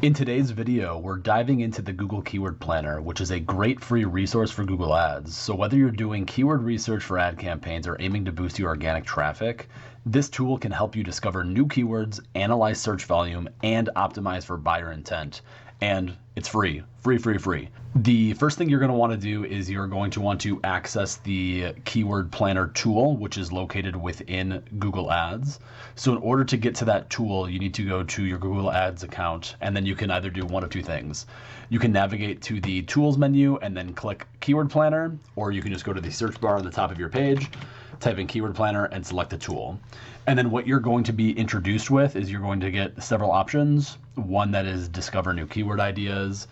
In today's video, we're diving into the Google Keyword Planner, which is a great free resource for Google Ads. So whether you're doing keyword research for ad campaigns or aiming to boost your organic traffic, this tool can help you discover new keywords, analyze search volume, and optimize for buyer intent. And it's free. Free. The first thing you're going to want to do is you're going to want to access the Keyword Planner tool, which is located within Google Ads. So in order to get to that tool, you need to go to your Google Ads account, and then you can either do one of two things. You can navigate to the Tools menu and then click Keyword Planner, or you can just go to the search bar on the top of your page, type in Keyword Planner, and select the tool. And then what you're going to be introduced with is you're going to get several options. One that is discover new keyword ideas,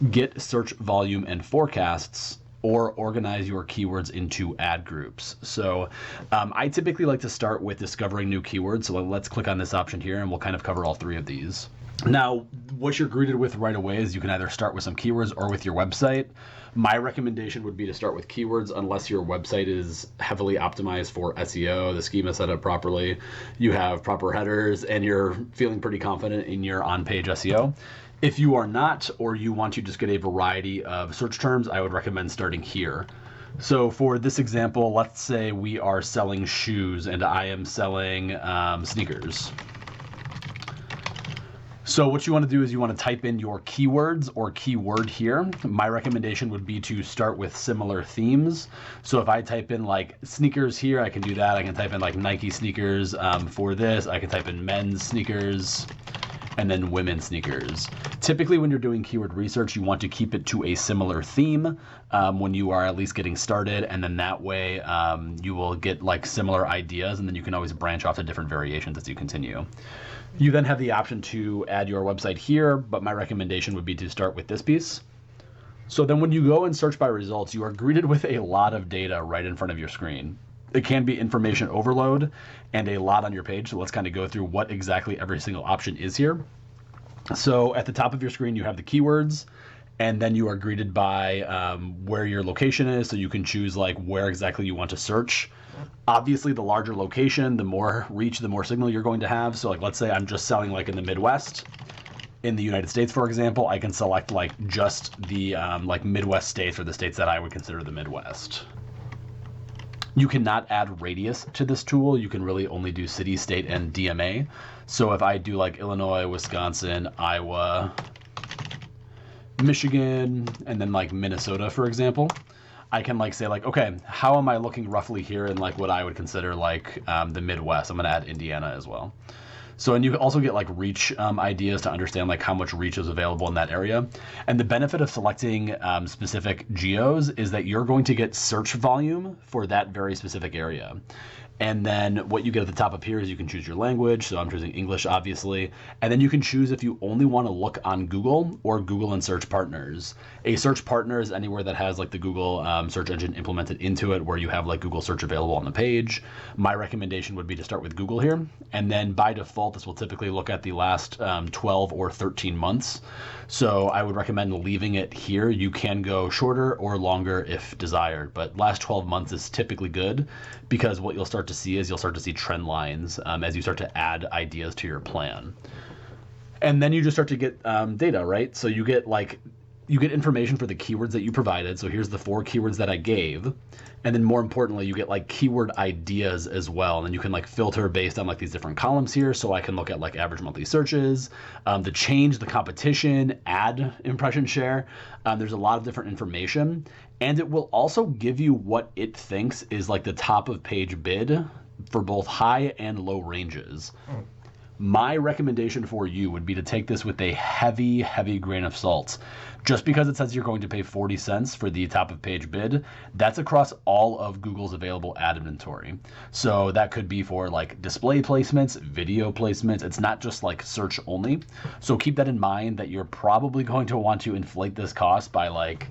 get search volume and forecasts, or organize your keywords into ad groups. So I typically like to start with discovering new keywords. So let's click on this option here and we'll kind of cover all three of these. Now, what you're greeted with right away is you can either start with some keywords or with your website. My recommendation would be to start with keywords unless your website is heavily optimized for SEO, the schema set up properly, you have proper headers, and you're feeling pretty confident in your on-page SEO. If you are not, or you want to just get a variety of search terms, I would recommend starting here. So for this example, let's say we are selling shoes and I am selling sneakers. So what you want to do is you want to type in your keywords or keyword here. My recommendation would be to start with similar themes. So if I type in like sneakers here, I can do that. I can type in like Nike sneakers for this. I can type in men's sneakers and then women's sneakers. Typically when you're doing keyword research, you want to keep it to a similar theme when you are at least getting started. And then that way you will get like similar ideas, and then you can always branch off to different variations as you continue. You then have the option to add your website here, but my recommendation would be to start with this piece. So then when you go and search by results, you are greeted with a lot of data right in front of your screen. It can be information overload and a lot on your page. So let's kind of go through what exactly every single option is here. So at the top of your screen, you have the keywords, and then you are greeted by where your location is. So you can choose like where exactly you want to search. Obviously, the larger location, the more reach, the more signal you're going to have. So like, let's say I'm just selling like in the Midwest. In the United States, for example, I can select like just the like Midwest states, or the states that I would consider the Midwest. You cannot add radius to this tool. You can really only do city, state, and DMA. So if I do like Illinois, Wisconsin, Iowa, Michigan, and then like Minnesota, for example, I can like say like, okay, how am I looking roughly here in like what I would consider like the Midwest? I'm gonna add Indiana as well. So, and you also get like reach ideas to understand like how much reach is available in that area. And the benefit of selecting specific geos is that you're going to get search volume for that very specific area. And then what you get at the top of here is you can choose your language. So I'm choosing English, obviously. And then you can choose if you only want to look on Google or Google and search partners. A search partner is anywhere that has like the Google search engine implemented into it, where you have like Google search available on the page. My recommendation would be to start with Google here. And then by default, this will typically look at the last 12 or 13 months. So I would recommend leaving it here. You can go shorter or longer if desired, but last 12 months is typically good, because what you'll start to see is you'll start to see trend lines as you start to add ideas to your plan. And then you just start to get data, right? So you get information for the keywords that you provided. So here's the 4 keywords that I gave. And then more importantly, you get like keyword ideas as well. And then you can like filter based on like these different columns here. So I can look at like average monthly searches, the change, the competition, ad impression share. There's a lot of different information. And it will also give you what it thinks is like the top of page bid for both high and low ranges. My recommendation for you would be to take this with a heavy grain of salt. Just because it says you're going to pay 40 cents for the top of page bid, that's across all of Google's available ad inventory. So that could be for like display placements, video placements. It's not just like search only. So keep that in mind, that you're probably going to want to inflate this cost by like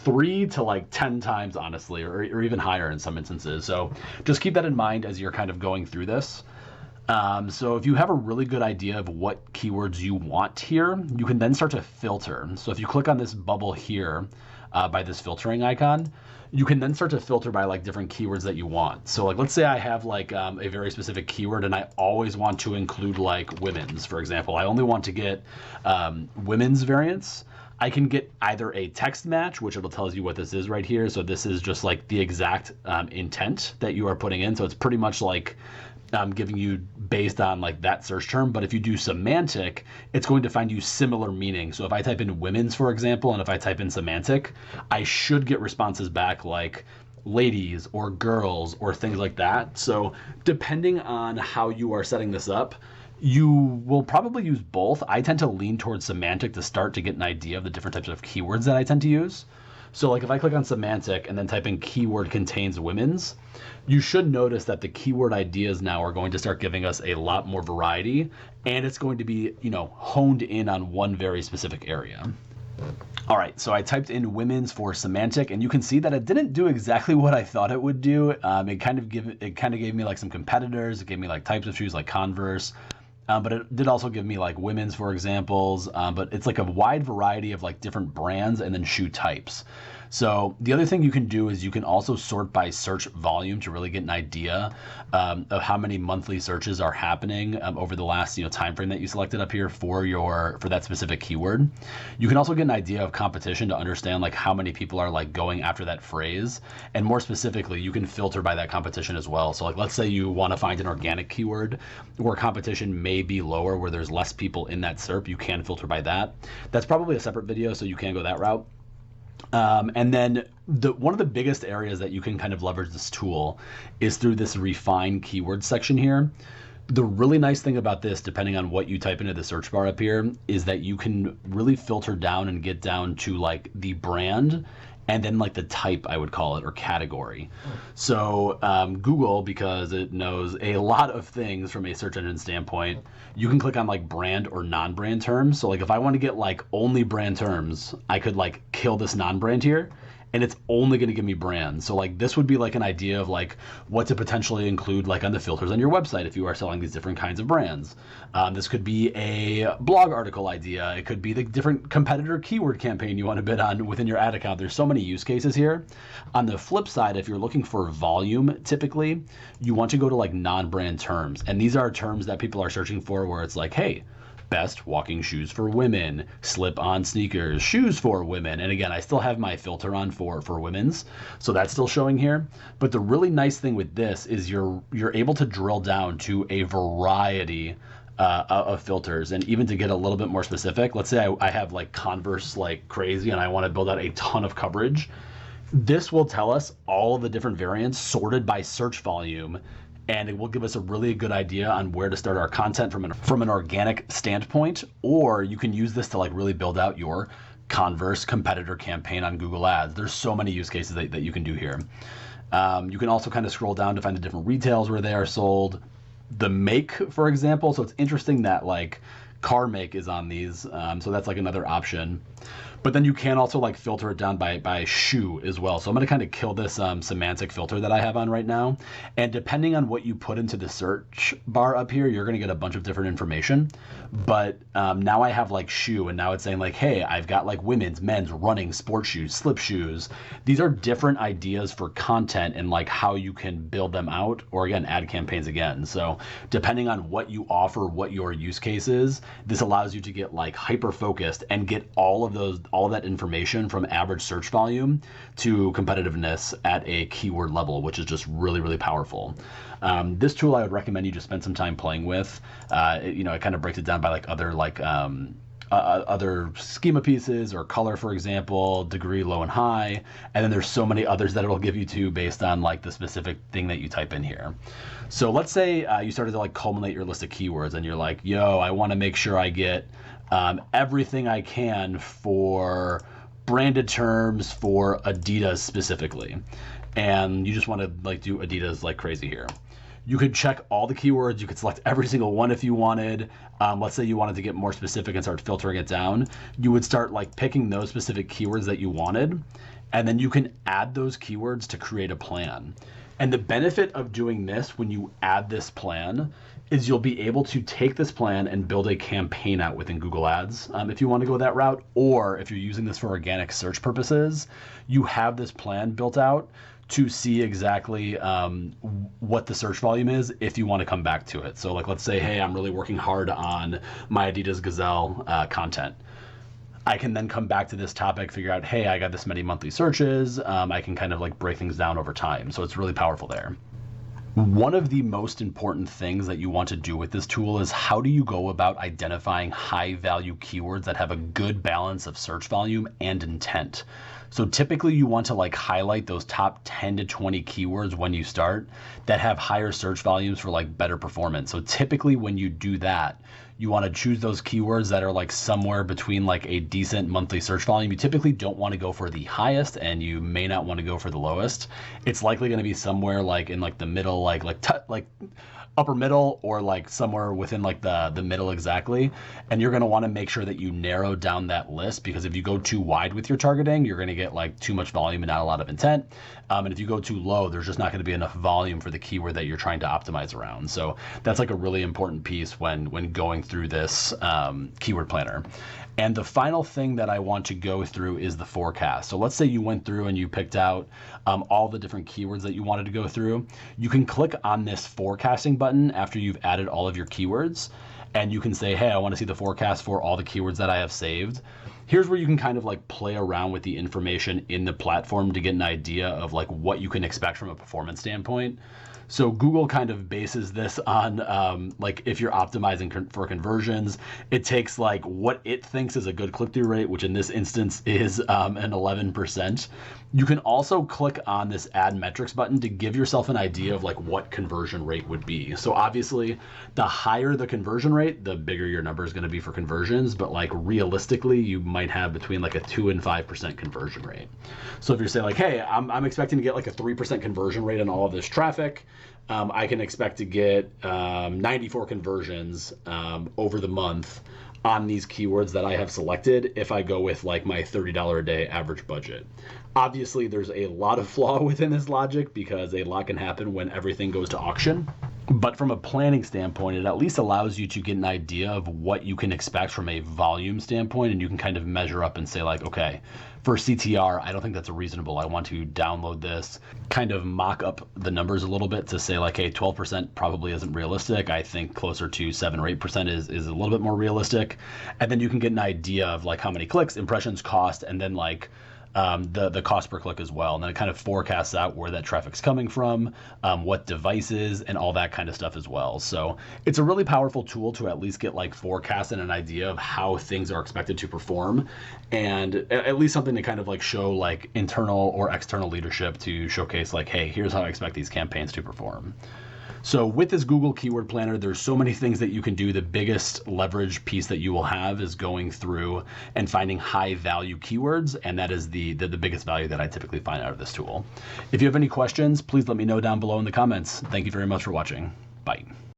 3 to like 10 times, honestly, or even higher in some instances. So just keep that in mind as you're kind of going through this. So if you have a really good idea of what keywords you want here, you can then start to filter. So if you click on this bubble here, by this filtering icon, you can then start to filter by like different keywords that you want. So like, let's say I have like a very specific keyword and I always want to include like women's, for example. I only want to get women's variants. I can get either a text match, which it'll tell you what this is right here. So this is just like the exact intent that you are putting in. So it's pretty much like giving you based on like that search term. But if you do semantic, it's going to find you similar meaning. So if I type in women's, for example, and if I type in semantic, I should get responses back like ladies or girls or things like that. So depending on how you are setting this up, you will probably use both. I tend to lean towards semantic to start to get an idea of the different types of keywords that I tend to use. So like if I click on semantic and then type in keyword contains women's, you should notice that the keyword ideas now are going to start giving us a lot more variety, and it's going to be, honed in on one very specific area. All right, so I typed in women's for semantic, and you can see that it didn't do exactly what I thought it would do. It kind of gave me like some competitors. It gave me like types of shoes like Converse. But it did also give me like women's, for examples, but it's like a wide variety of like different brands and then shoe types. So the other thing you can do is you can also sort by search volume to really get an idea of how many monthly searches are happening over the last time frame that you selected up here for that specific keyword. You can also get an idea of competition to understand like how many people are like going after that phrase, and more specifically, you can filter by that competition as well. So like let's say you want to find an organic keyword where competition may be lower, where there's less people in that SERP, you can filter by that. That's probably a separate video, so you can go that route. And then one of the biggest areas that you can kind of leverage this tool is through this refine keyword section here. The really nice thing about this, depending on what you type into the search bar up here, is that you can really filter down and get down to like the brand and then like the type, I would call it, or category. So Google, because it knows a lot of things from a search engine standpoint, you can click on like brand or non-brand terms. So like if I want to get like only brand terms, I could like kill this non-brand here, and it's only going to give me brands. So like this would be like an idea of like what to potentially include like on the filters on your website if you are selling these different kinds of brands. This could be a blog article idea. It could be the different competitor keyword campaign you want to bid on within your ad account. There's so many use cases here. On the flip side, if you're looking for volume, typically you want to go to like non-brand terms. And these are terms that people are searching for where it's like, hey, best walking shoes for women, slip-on sneakers, shoes for women. And again, I still have my filter on for women's, so that's still showing here. But the really nice thing with this is you're able to drill down to a variety of filters. And even to get a little bit more specific, let's say I have like Converse like crazy and I want to build out a ton of coverage. This will tell us all the different variants sorted by search volume, and it will give us a really good idea on where to start our content from an organic standpoint. Or you can use this to like really build out your Converse competitor campaign on Google Ads. There's so many use cases that you can do here. You can also kind of scroll down to find the different retails where they are sold. The make, for example, so it's interesting that like car make is on these, so that's like another option. But then you can also like filter it down by shoe as well. So I'm going to kind of kill this semantic filter that I have on right now. And depending on what you put into the search bar up here, you're going to get a bunch of different information. But now I have like shoe, and now it's saying like, hey, I've got like women's, men's, running, sports shoes, slip shoes. These are different ideas for content and like how you can build them out, or again, ad campaigns again. So depending on what you offer, what your use case is, this allows you to get like hyper focused and get all of that information from average search volume to competitiveness at a keyword level, which is just really, really powerful. This tool I would recommend you just spend some time playing with. It kind of breaks it down by like other schema pieces or color, for example, degree, low and high. And then there's so many others that it'll give you too based on like the specific thing that you type in here. So let's say you started to like culminate your list of keywords and you're like, yo, I want to make sure I get everything I can for branded terms for Adidas specifically. And you just want to like do Adidas like crazy here. You could check all the keywords. You could select every single one if you wanted. Let's say you wanted to get more specific and start filtering it down. You would start like picking those specific keywords that you wanted, and then you can add those keywords to create a plan. And the benefit of doing this when you add this plan is you'll be able to take this plan and build a campaign out within Google Ads if you want to go that route, or if you're using this for organic search purposes, you have this plan built out to see exactly what the search volume is if you want to come back to it. So like, let's say, hey, I'm really working hard on my Adidas Gazelle content. I can then come back to this topic, figure out, hey, I got this many monthly searches. I can kind of like break things down over time. So it's really powerful there. One of the most important things that you want to do with this tool is how do you go about identifying high value keywords that have a good balance of search volume and intent. So typically you want to like highlight those top 10 to 20 keywords when you start that have higher search volumes for like better performance. So typically when you do that, you want to choose those keywords that are like somewhere between like a decent monthly search volume. You typically don't want to go for the highest, and you may not want to go for the lowest. It's likely going to be somewhere like in like the middle, like upper middle, or like somewhere within like the middle exactly. And you're going to want to make sure that you narrow down that list, because if you go too wide with your targeting, you're going to get like too much volume and not a lot of intent. And if you go too low, there's just not going to be enough volume for the keyword that you're trying to optimize around. So that's like a really important piece when going through this keyword planner. And the final thing that I want to go through is the forecast. So let's say you went through and you picked out all the different keywords that you wanted to go through. You can click on this forecasting button after you've added all of your keywords, and you can say, hey, I want to see the forecast for all the keywords that I have saved. Here's where you can kind of like play around with the information in the platform to get an idea of like what you can expect from a performance standpoint. So Google kind of bases this on like if you're optimizing for conversions, it takes like what it thinks is a good click-through rate, which in this instance is an 11%. You can also click on this add metrics button to give yourself an idea of like what conversion rate would be. So obviously the higher the conversion rate, the bigger your number is going to be for conversions, but like realistically you might have between like a 2 and 5% conversion rate. So if you're saying like, hey, I'm expecting to get like a 3% conversion rate on all of this traffic, I can expect to get 94 conversions over the month on these keywords that I have selected if I go with like my $30 a day average budget. Obviously, there's a lot of flaw within this logic because a lot can happen when everything goes to auction. But from a planning standpoint, it at least allows you to get an idea of what you can expect from a volume standpoint, and you can kind of measure up and say like, okay, for CTR, I don't think that's reasonable. I want to download this, kind of mock up the numbers a little bit to say like, hey, 12% probably isn't realistic. I think closer to 7 or 8% is a little bit more realistic. And then you can get an idea of like how many clicks, impressions, cost, and then like the cost per click as well. And then it kind of forecasts out where that traffic's coming from, what devices, and all that kind of stuff as well. So it's a really powerful tool to at least get like forecasts and an idea of how things are expected to perform, and at least something to kind of like show like internal or external leadership to showcase like, hey, here's how I expect these campaigns to perform. So with this Google Keyword Planner, there's so many things that you can do. The biggest leverage piece that you will have is going through and finding high value keywords, and that is the biggest value that I typically find out of this tool. If you have any questions, please let me know down below in the comments. Thank you very much for watching. Bye.